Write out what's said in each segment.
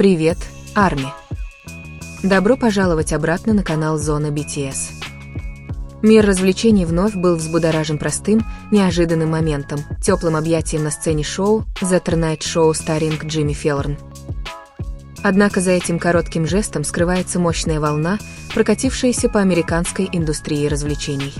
Привет, Арми! Добро пожаловать обратно на канал Зона BTS. Мир развлечений вновь был взбудоражен простым, неожиданным моментом, теплым объятием на сцене шоу The Tonight Show starring Джимми Феллон. Однако за этим коротким жестом скрывается мощная волна, прокатившаяся по американской индустрии развлечений.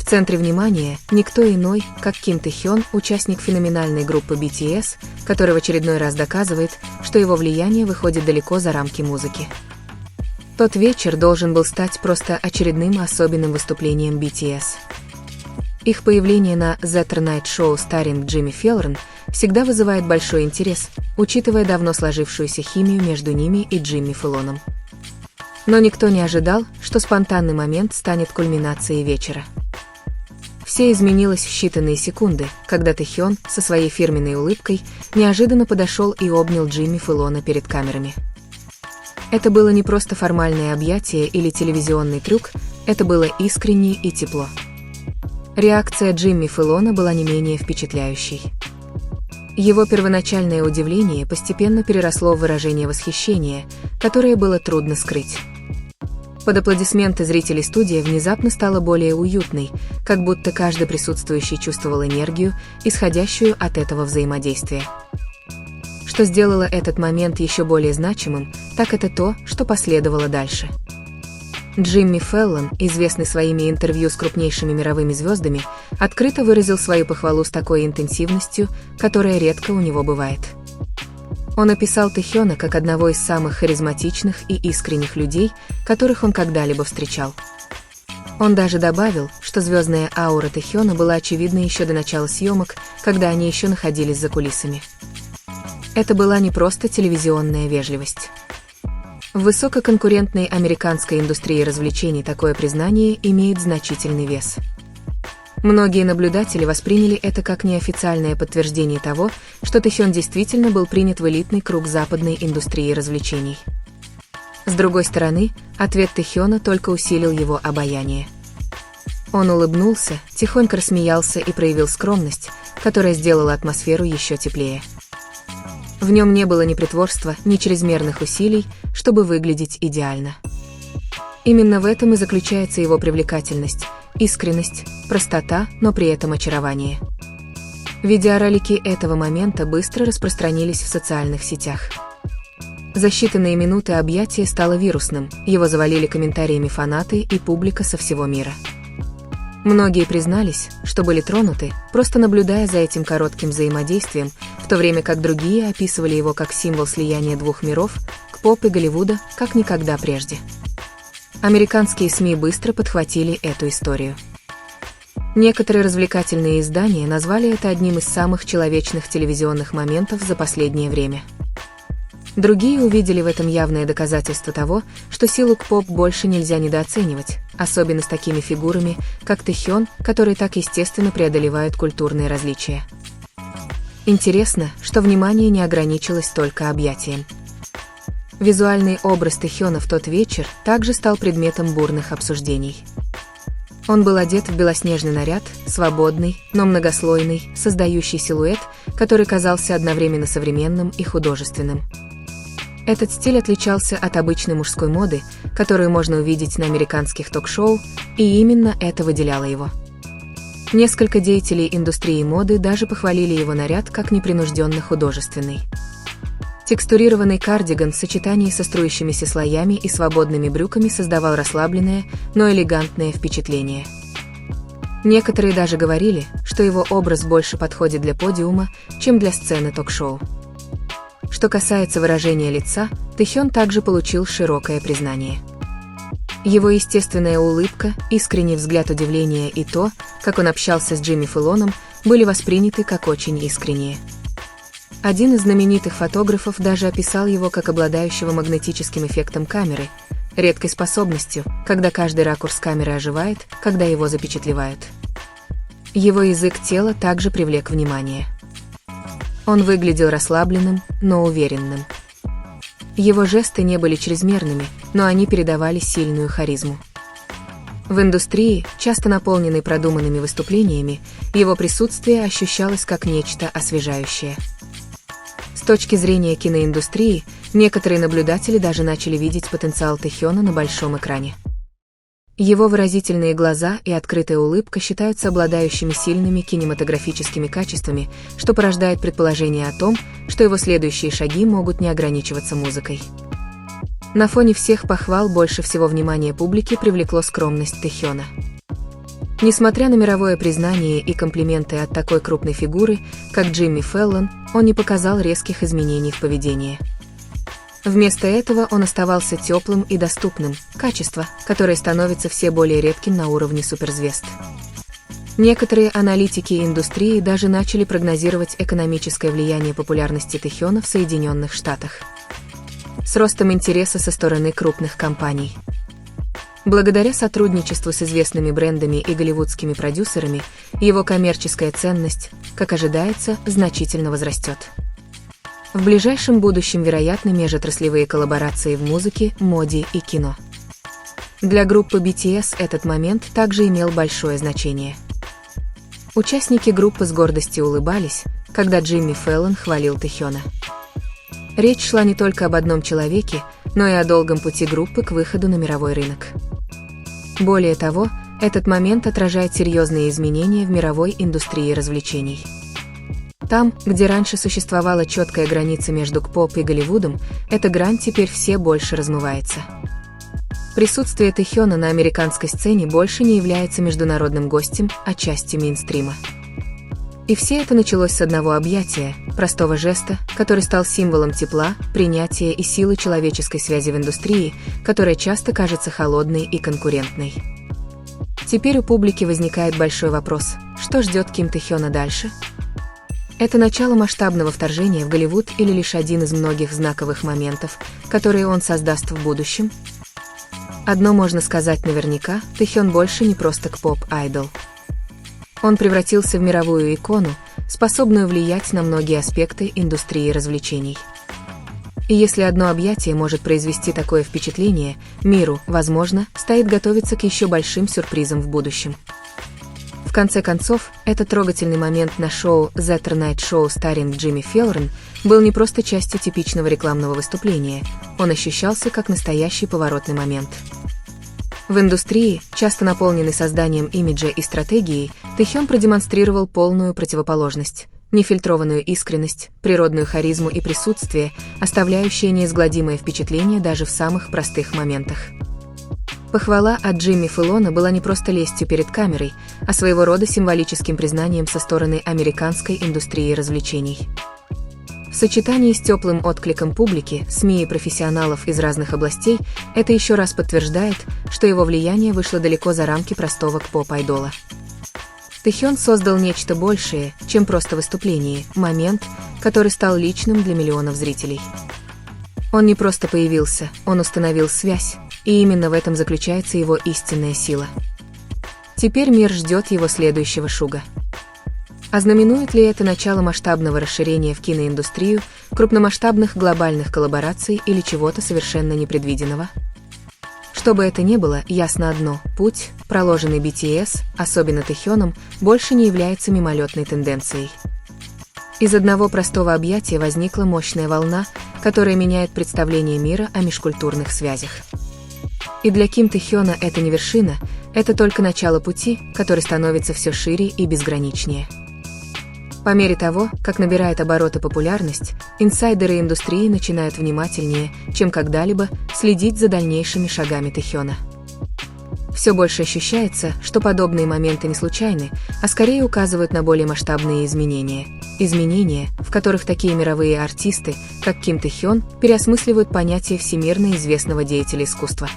В центре внимания никто иной, как Ким Тэ-хён, участник феноменальной группы BTS, который в очередной раз доказывает, что его влияние выходит далеко за рамки музыки. Тот вечер должен был стать просто очередным особенным выступлением BTS. Их появление на The Tonight Show starring Джимми Феллон всегда вызывает большой интерес, учитывая давно сложившуюся химию между ними и Джимми Фэллоном. Но никто не ожидал, что спонтанный момент станет кульминацией вечера. Все изменилось в считанные секунды, когда Тэ-хён со своей фирменной улыбкой неожиданно подошел и обнял Джимми Фэллона перед камерами. Это было не просто формальное объятие или телевизионный трюк, это было искренне и тепло. Реакция Джимми Фэллона была не менее впечатляющей. Его первоначальное удивление постепенно переросло в выражение восхищения, которое было трудно скрыть. Под аплодисменты зрителей студия внезапно стала более уютной, как будто каждый присутствующий чувствовал энергию, исходящую от этого взаимодействия. Что сделало этот момент еще более значимым, так это то, что последовало дальше. Джимми Фэллон, известный своими интервью с крупнейшими мировыми звездами, открыто выразил свою похвалу с такой интенсивностью, которая редко у него бывает. Он описал Тэ-хёна как одного из самых харизматичных и искренних людей, которых он когда-либо встречал. Он даже добавил, что звездная аура Тэ-хёна была очевидна еще до начала съемок, когда они еще находились за кулисами. Это была не просто телевизионная вежливость. В высококонкурентной американской индустрии развлечений такое признание имеет значительный вес. Многие наблюдатели восприняли это как неофициальное подтверждение того, что Тэ-хён действительно был принят в элитный круг западной индустрии развлечений. С другой стороны, ответ Тэ-хёна только усилил его обаяние. Он улыбнулся, тихонько рассмеялся и проявил скромность, которая сделала атмосферу еще теплее. В нем не было ни притворства, ни чрезмерных усилий, чтобы выглядеть идеально. Именно в этом и заключается его привлекательность, искренность, простота, но при этом очарование. Видеоролики этого момента быстро распространились в социальных сетях. За считанные минуты объятие стало вирусным, его завалили комментариями фанаты и публика со всего мира. Многие признались, что были тронуты, просто наблюдая за этим коротким взаимодействием, в то время как другие описывали его как символ слияния двух миров, к-поп и Голливуда, как никогда прежде. Американские СМИ быстро подхватили эту историю. Некоторые развлекательные издания назвали это одним из самых человечных телевизионных моментов за последнее время. Другие увидели в этом явное доказательство того, что силу к-поп больше нельзя недооценивать, особенно с такими фигурами, как Тэ-хён, которые так естественно преодолевают культурные различия. Интересно, что внимание не ограничилось только объятием. Визуальный образ Тэ-хёна в тот вечер также стал предметом бурных обсуждений. Он был одет в белоснежный наряд, свободный, но многослойный, создающий силуэт, который казался одновременно современным и художественным. Этот стиль отличался от обычной мужской моды, которую можно увидеть на американских ток-шоу, и именно это выделяло его. Несколько деятелей индустрии моды даже похвалили его наряд как непринужденно художественный. Текстурированный кардиган в сочетании со струящимися слоями и свободными брюками создавал расслабленное, но элегантное впечатление. Некоторые даже говорили, что его образ больше подходит для подиума, чем для сцены ток-шоу. Что касается выражения лица, Тэ-хён также получил широкое признание. Его естественная улыбка, искренний взгляд удивления и то, как он общался с Джимми Фэллоном, были восприняты как очень искренние. Один из знаменитых фотографов даже описал его как обладающего магнетическим эффектом камеры, редкой способностью, когда каждый ракурс камеры оживает, когда его запечатлевают. Его язык тела также привлек внимание. Он выглядел расслабленным, но уверенным. Его жесты не были чрезмерными, но они передавали сильную харизму. В индустрии, часто наполненной продуманными выступлениями, его присутствие ощущалось как нечто освежающее. точки зрения киноиндустрии, некоторые наблюдатели даже начали видеть потенциал Тэхёна на большом экране. Его выразительные глаза и открытая улыбка считаются обладающими сильными кинематографическими качествами, что порождает предположение о том, что его следующие шаги могут не ограничиваться музыкой. На фоне всех похвал больше всего внимания публики привлекло скромность Тэхёна. Несмотря на мировое признание и комплименты от такой крупной фигуры, как Джимми Фэллон, он не показал резких изменений в поведении. Вместо этого он оставался теплым и доступным, качество, которое становится все более редким на уровне суперзвезд. Некоторые аналитики индустрии даже начали прогнозировать экономическое влияние популярности Тэхёна в Соединенных Штатах с ростом интереса со стороны крупных компаний. Благодаря сотрудничеству с известными брендами и голливудскими продюсерами, его коммерческая ценность, как ожидается, значительно возрастет. В ближайшем будущем вероятны межотраслевые коллаборации в музыке, моде и кино. Для группы BTS этот момент также имел большое значение. Участники группы с гордостью улыбались, когда Джимми Фэллон хвалил Тэхёна. Речь шла не только об одном человеке, но и о долгом пути группы к выходу на мировой рынок. Более того, этот момент отражает серьезные изменения в мировой индустрии развлечений. Там, где раньше существовала четкая граница между К-поп и Голливудом, эта грань теперь все больше размывается. Присутствие Тэхёна на американской сцене больше не является международным гостем, а частью мейнстрима. И все это началось с одного объятия, простого жеста, который стал символом тепла, принятия и силы человеческой связи в индустрии, которая часто кажется холодной и конкурентной. Теперь у публики возникает большой вопрос: что ждет Ким Тэхёна дальше? Это начало масштабного вторжения в Голливуд или лишь один из многих знаковых моментов, которые он создаст в будущем? Одно можно сказать наверняка: Тэхён больше не просто К-поп-айдол. Он превратился в мировую икону, способную влиять на многие аспекты индустрии развлечений. И если одно объятие может произвести такое впечатление, миру, возможно, стоит готовиться к еще большим сюрпризам в будущем. В конце концов, этот трогательный момент на шоу The Tonight Show Starring Jimmy Fallon был не просто частью типичного рекламного выступления, он ощущался как настоящий поворотный момент. В индустрии, часто наполненной созданием имиджа и стратегией, Тэхён продемонстрировал полную противоположность, нефильтрованную искренность, природную харизму и присутствие, оставляющее неизгладимое впечатление даже в самых простых моментах. Похвала от Джимми Фэллона была не просто лестью перед камерой, а своего рода символическим признанием со стороны американской индустрии развлечений. В сочетании с теплым откликом публики, СМИ и профессионалов из разных областей, это еще раз подтверждает, что его влияние вышло далеко за рамки простого К-поп-айдола. Тэхён создал нечто большее, чем просто выступление, момент, который стал личным для миллионов зрителей. Он не просто появился, он установил связь, и именно в этом заключается его истинная сила. Теперь мир ждет его следующего шуга. А знаменует ли это начало масштабного расширения в киноиндустрию, крупномасштабных глобальных коллабораций или чего-то совершенно непредвиденного? Что бы это ни было, ясно одно: путь, проложенный BTS, особенно Тэхёном, больше не является мимолетной тенденцией. Из одного простого объятия возникла мощная волна, которая меняет представление мира о межкультурных связях. И для Ким Тэхёна это не вершина, это только начало пути, который становится все шире и безграничнее. По мере того, как набирает обороты популярность, инсайдеры индустрии начинают внимательнее, чем когда-либо, следить за дальнейшими шагами Тэхёна. Все больше ощущается, что подобные моменты не случайны, а скорее указывают на более масштабные изменения. Изменения, в которых такие мировые артисты, как Ким Тэхён, переосмысливают понятие всемирно известного деятеля искусства.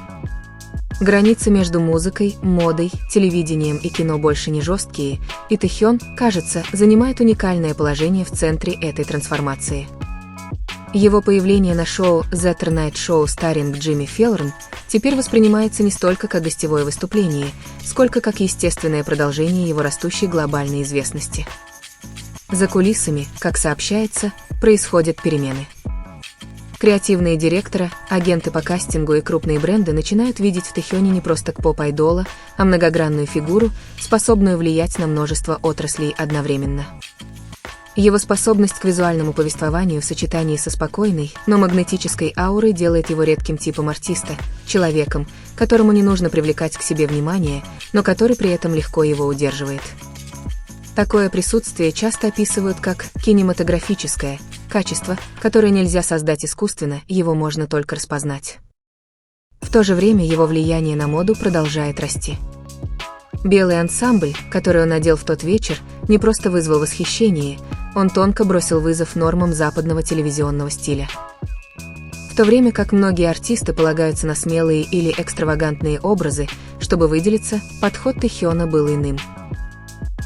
Границы между музыкой, модой, телевидением и кино больше не жесткие, и Тэхён, кажется, занимает уникальное положение в центре этой трансформации. Его появление на шоу The Tonight Show Starring Jimmy Fallon теперь воспринимается не столько как гостевое выступление, сколько как естественное продолжение его растущей глобальной известности. За кулисами, как сообщается, происходят перемены. Креативные директоры, агенты по кастингу и крупные бренды начинают видеть в Тэхёне не просто поп-айдола, а многогранную фигуру, способную влиять на множество отраслей одновременно. Его способность к визуальному повествованию в сочетании со спокойной, но магнетической аурой делает его редким типом артиста, человеком, которому не нужно привлекать к себе внимание, но который при этом легко его удерживает. Такое присутствие часто описывают как кинематографическое качество, которое нельзя создать искусственно, его можно только распознать. В то же время его влияние на моду продолжает расти. Белый ансамбль, который он надел в тот вечер, не просто вызвал восхищение, он тонко бросил вызов нормам западного телевизионного стиля. В то время как многие артисты полагаются на смелые или экстравагантные образы, чтобы выделиться, подход Тэхёна был иным.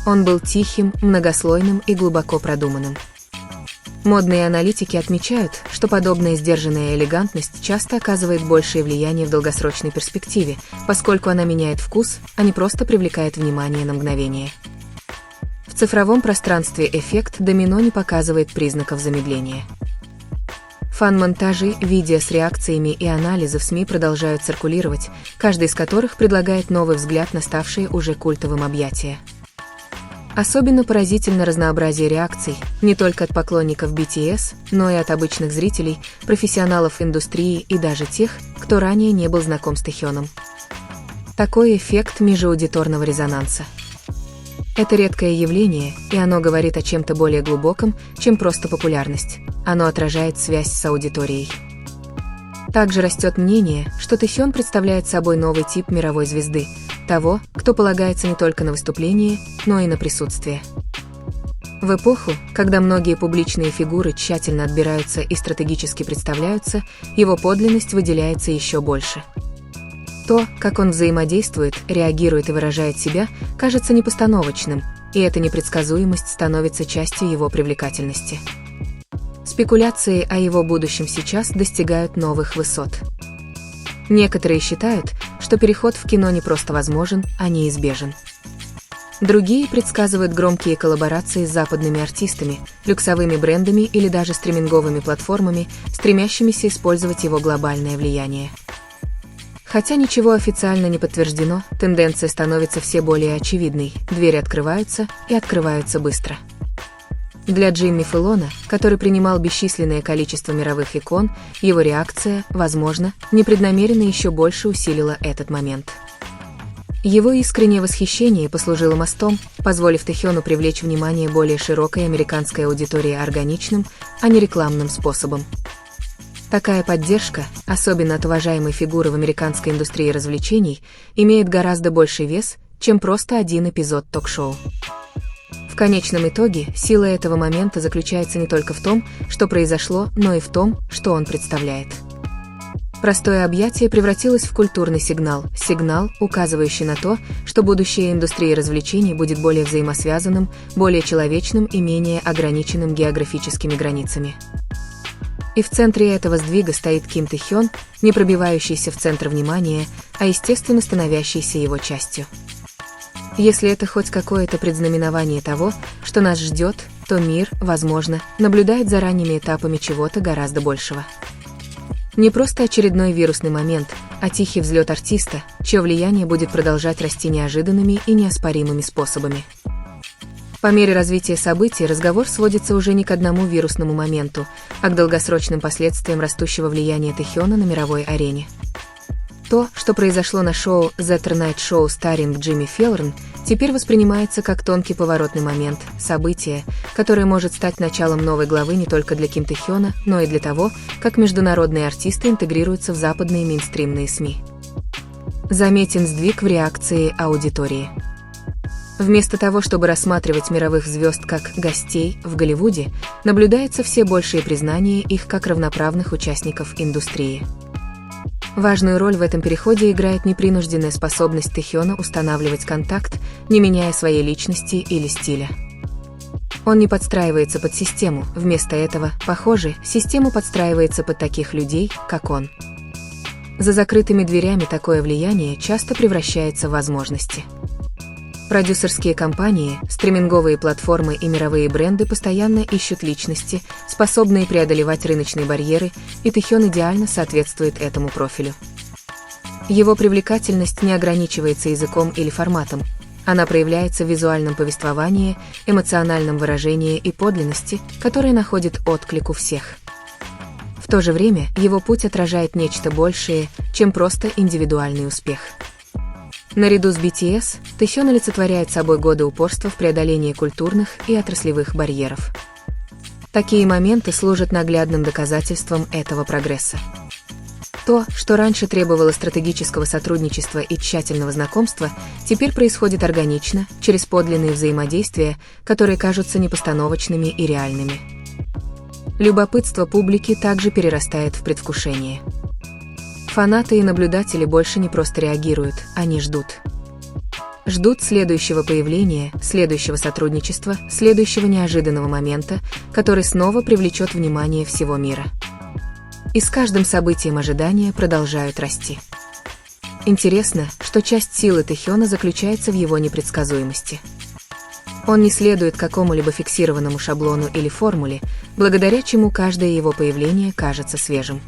Он был тихим, многослойным и глубоко продуманным. Модные аналитики отмечают, что подобная сдержанная элегантность часто оказывает большее влияние в долгосрочной перспективе, поскольку она меняет вкус, а не просто привлекает внимание на мгновение. В цифровом пространстве эффект домино не показывает признаков замедления. Фан-монтажи, видео с реакциями и анализы в СМИ продолжают циркулировать, каждый из которых предлагает новый взгляд на ставшие уже культовым объятия. Особенно поразительно разнообразие реакций, не только от поклонников BTS, но и от обычных зрителей, профессионалов индустрии и даже тех, кто ранее не был знаком с Тэхёном. Такой эффект межаудиторного резонанса. Это редкое явление, и оно говорит о чем-то более глубоком, чем просто популярность. Оно отражает связь с аудиторией. Также растет мнение, что Тэхён представляет собой новый тип мировой звезды, того, кто полагается не только на выступление, но и на присутствие. В эпоху, когда многие публичные фигуры тщательно отбираются и стратегически представляются, его подлинность выделяется еще больше. То, как он взаимодействует, реагирует и выражает себя, кажется непостановочным, и эта непредсказуемость становится частью его привлекательности. Спекуляции о его будущем сейчас достигают новых высот. Некоторые считают, что переход в кино не просто возможен, а неизбежен. Другие предсказывают громкие коллаборации с западными артистами, люксовыми брендами или даже стриминговыми платформами, стремящимися использовать его глобальное влияние. Хотя ничего официально не подтверждено, тенденция становится все более очевидной, двери открываются и открываются быстро. Для Джимми Фэллона, который принимал бесчисленное количество мировых икон, его реакция, возможно, непреднамеренно еще больше усилила этот момент. Его искреннее восхищение послужило мостом, позволив Тэхёну привлечь внимание более широкой американской аудитории органичным, а не рекламным способом. Такая поддержка, особенно от уважаемой фигуры в американской индустрии развлечений, имеет гораздо больший вес, чем просто один эпизод ток-шоу. В конечном итоге, сила этого момента заключается не только в том, что произошло, но и в том, что он представляет. Простое объятие превратилось в культурный сигнал, указывающий на то, что будущее индустрии развлечений будет более взаимосвязанным, более человечным и менее ограниченным географическими границами. И в центре этого сдвига стоит Ким Тэхён, не пробивающийся в центр внимания, а естественно становящийся его частью. Если это хоть какое-то предзнаменование того, что нас ждет, то мир, возможно, наблюдает за ранними этапами чего-то гораздо большего. Не просто очередной вирусный момент, а тихий взлет артиста, чье влияние будет продолжать расти неожиданными и неоспоримыми способами. По мере развития событий разговор сводится уже не к одному вирусному моменту, а к долгосрочным последствиям растущего влияния Тэхёна на мировой арене. То, что произошло на шоу The Tonight Show Starring Jimmy Fallon, теперь воспринимается как тонкий поворотный момент, событие, которое может стать началом новой главы не только для Ким Тэхёна, но и для того, как международные артисты интегрируются в западные мейнстримные СМИ. Заметен сдвиг в реакции аудитории. Вместо того, чтобы рассматривать мировых звезд как гостей в Голливуде, наблюдается все большее признание их как равноправных участников индустрии. Важную роль в этом переходе играет непринужденная способность Тэхёна устанавливать контакт, не меняя своей личности или стиля. Он не подстраивается под систему, вместо этого, похоже, система подстраивается под таких людей, как он. За закрытыми дверями такое влияние часто превращается в возможности. Продюсерские компании, стриминговые платформы и мировые бренды постоянно ищут личности, способные преодолевать рыночные барьеры, и Тэхён идеально соответствует этому профилю. Его привлекательность не ограничивается языком или форматом. Она проявляется в визуальном повествовании, эмоциональном выражении и подлинности, которая находит отклик у всех. В то же время его путь отражает нечто большее, чем просто индивидуальный успех. Наряду с BTS, Тэхён олицетворяет собой годы упорства в преодолении культурных и отраслевых барьеров. Такие моменты служат наглядным доказательством этого прогресса. То, что раньше требовало стратегического сотрудничества и тщательного знакомства, теперь происходит органично, через подлинные взаимодействия, которые кажутся непостановочными и реальными. Любопытство публики также перерастает в предвкушение. Фанаты и наблюдатели больше не просто реагируют, они ждут. Ждут следующего появления, следующего сотрудничества, следующего неожиданного момента, который снова привлечет внимание всего мира. И с каждым событием ожидания продолжают расти. Интересно, что часть силы Тэхёна заключается в его непредсказуемости. Он не следует какому-либо фиксированному шаблону или формуле, благодаря чему каждое его появление кажется свежим.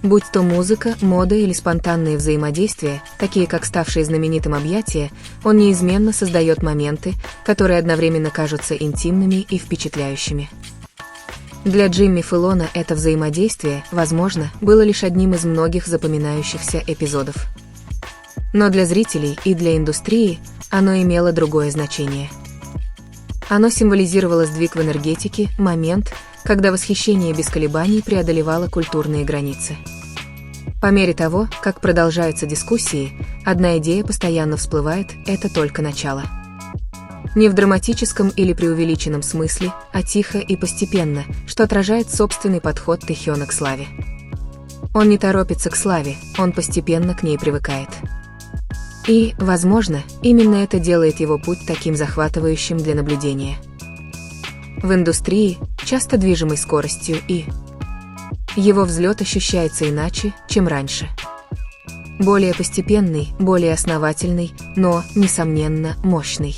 Будь то музыка, мода или спонтанные взаимодействия, такие как ставшие знаменитым объятия, он неизменно создает моменты, которые одновременно кажутся интимными и впечатляющими. Для Джимми Фэллона это взаимодействие, возможно, было лишь одним из многих запоминающихся эпизодов. Но для зрителей и для индустрии оно имело другое значение. Оно символизировало сдвиг в энергетике, момент, когда восхищение без колебаний преодолевало культурные границы. По мере того, как продолжаются дискуссии, одна идея постоянно всплывает – это только начало. Не в драматическом или преувеличенном смысле, а тихо и постепенно, что отражает собственный подход Тэхёна к славе. Он не торопится к славе, он постепенно к ней привыкает. И, возможно, именно это делает его путь таким захватывающим для наблюдения. В индустрии, часто движимой скоростью, его взлет ощущается иначе, чем раньше. Более постепенный, более основательный, но, несомненно, мощный.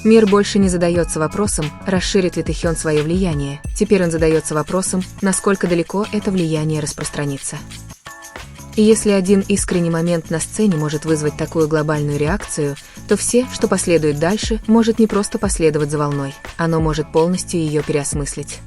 Мир больше не задается вопросом, расширит ли Тэхён свое влияние, теперь он задается вопросом, насколько далеко это влияние распространится. И если один искренний момент на сцене может вызвать такую глобальную реакцию, то все, что последует дальше, может не просто последовать за волной, оно может полностью ее переосмыслить.